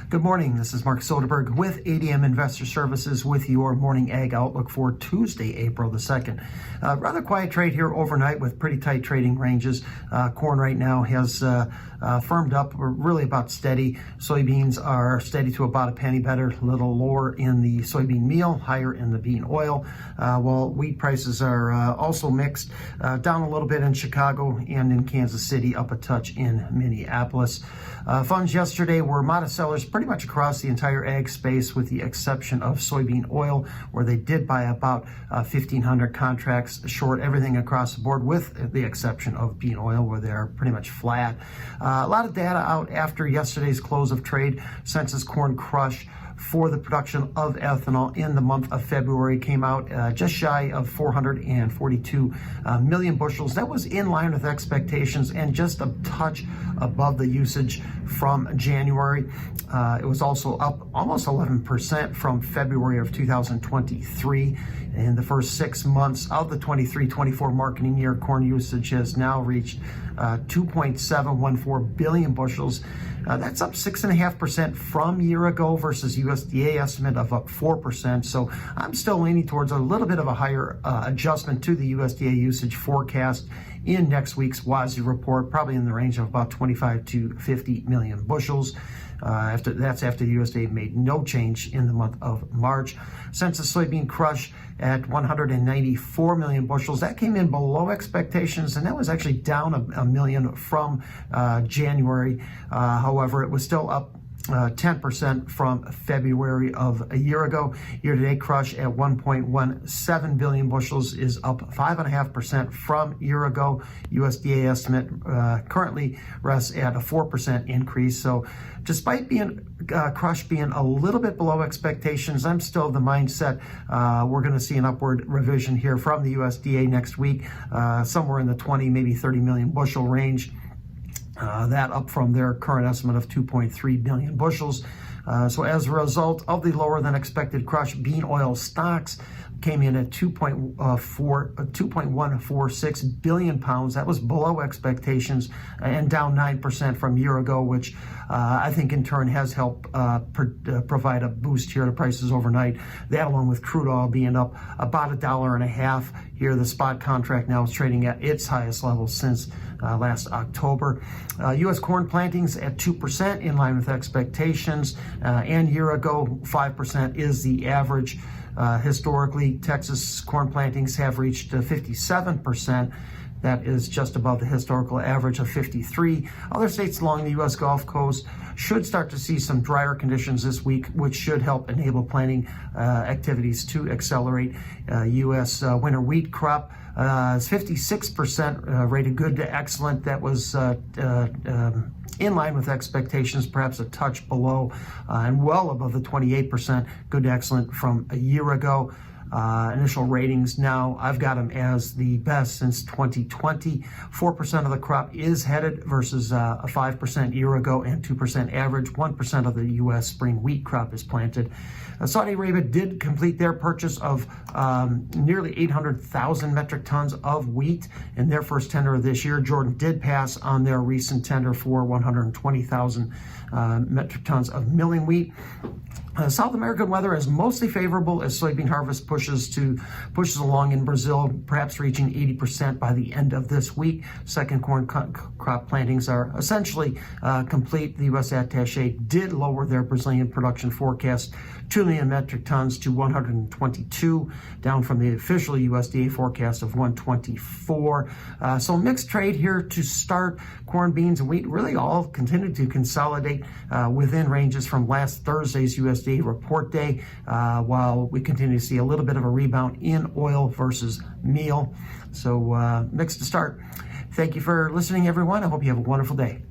Good morning. This is Mark Soderberg with ADM Investor Services with your morning ag outlook for Tuesday, April the 2nd. Rather quiet trade here overnight with pretty tight trading ranges. Corn right now has firmed up. We're really about steady. Soybeans are steady to about a penny better, a little lower in the soybean meal, higher in the bean oil. While wheat prices are also mixed, down a little bit in Chicago and in Kansas City, up a touch in Minneapolis. Funds yesterday were modest sellers pretty much across the entire ag space with the exception of soybean oil, where they did buy about 1,500 contracts short everything across the board with the exception of bean oil, where they're pretty much flat. A lot of data out after yesterday's close of trade. Census corn crush for the production of ethanol in the month of February came out just shy of 442 million bushels. That was in line with expectations and just a touch above the usage from January. It was also up almost 11% from February of 2023. In the first 6 months of the 23-24 marketing year, corn usage has now reached 2.714 billion bushels. That's up 6.5% from year ago versus USDA estimate of up 4%. So I'm still leaning towards a little bit of a higher adjustment to the USDA usage forecast in next week's WASDE report, probably in the range of about 25 to 50 million bushels. After the USDA made no change in the month of March. Census soybean crush at 194 million bushels. That came in below expectations, and that was actually down a million from January. However, it was still up 10% from February of a year ago. Year-to-date crush at 1.17 billion bushels is up 5.5% from year ago. USDA estimate currently rests at a 4% increase. So despite crush being a little bit below expectations, I'm still of the mindset we're going to see an upward revision here from the USDA next week, somewhere in the 20, maybe 30 million bushel range. That up from their current estimate of 2.3 billion bushels. So as a result of the lower than expected crush, bean oil stocks came in at 2.146 billion pounds. That was below expectations and down 9% from a year ago, which I think in turn has helped provide a boost here to prices overnight. That, along with crude oil being up about $1.50 here, the spot contract now is trading at its highest level since last October. U.S. corn plantings at 2%, in line with expectations, and year ago 5% is the average. Historically, Texas corn plantings have reached 57%. That is just above the historical average of 53. Other states along the U.S. Gulf Coast should start to see some drier conditions this week, which should help enable planting activities to accelerate. U.S. winter wheat crop is 56% rated good to excellent. That was in line with expectations, perhaps a touch below, and well above the 28% good to excellent from a year ago. Initial ratings now, I've got them as the best since 2020. 4% of the crop is headed versus a 5% year ago and 2% average. 1% of the U.S. spring wheat crop is planted. Saudi Arabia did complete their purchase of nearly 800,000 metric tons of wheat in their first tender of this year. Jordan did pass on their recent tender for 120,000 metric tons of milling wheat. South American weather is mostly favorable as soybean harvest pushes along in Brazil, perhaps reaching 80% by the end of this week. Second corn crop plantings are essentially complete. The U.S. attaché did lower their Brazilian production forecast 2 million metric tons to 122, down from the official USDA forecast of 124. So mixed trade here to start. Corn, beans, and wheat really all continue to consolidate within ranges from last Thursday's USDA report day, while we continue to see a little bit of a rebound in oil versus meal. So mixed to start. Thank you for listening, everyone. I hope you have a wonderful day.